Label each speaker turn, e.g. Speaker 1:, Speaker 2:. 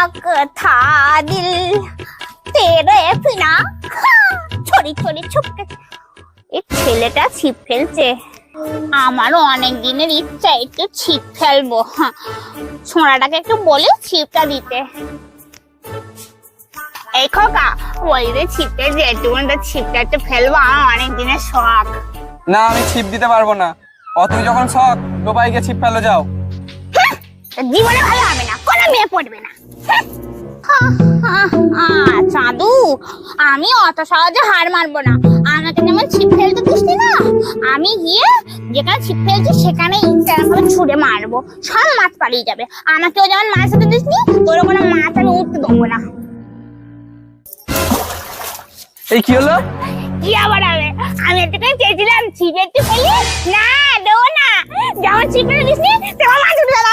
Speaker 1: तक था दिल तेरे बिना छोड़ी छोड़ी छुपके এই ছেলেটা ছিপ ফেলছে আমারও অনেক দিনের ইচ্ছা একটু ছিপ ফেলবো ছোঁড়াটাকে একটু বলে ছিপটা দিতে এই খোকা ওই যে ছিপে যেটুকুনটা ছিপটা একটু ফেলবো আমার অনেক দিনের শখ
Speaker 2: না আমি ছিপ দিতে পারবো না অতুই যখন শখ ডোবাইকে ছিপ ফেলো যাও
Speaker 1: জীবনে ভালো হবে না কোনো মেয়ে পড়বে না চাঁদু আমি অত সহজে হার মারবো না আমাকে যেমন ছিপ ফেলতে দিসনি না আমি গিয়ে যেখানে ছিপ ফেলছি সেখানে ইনস্টাগ্রামে ছুড়ে মারবো সব মাছ পালিয়ে যাবে আমাকেও যেমন মাছ হতে দিসনি তোর কোনো মাছ আমি উঠতে দেবো না
Speaker 2: এই কি হলো
Speaker 1: কি আবার হবে আমি একটুখানি চেয়েছিলাম ছিপ একটু ফেলি না দেবো না যেমন ছিপ ফেলে দিসনি তেমন মাছ উঠে গেল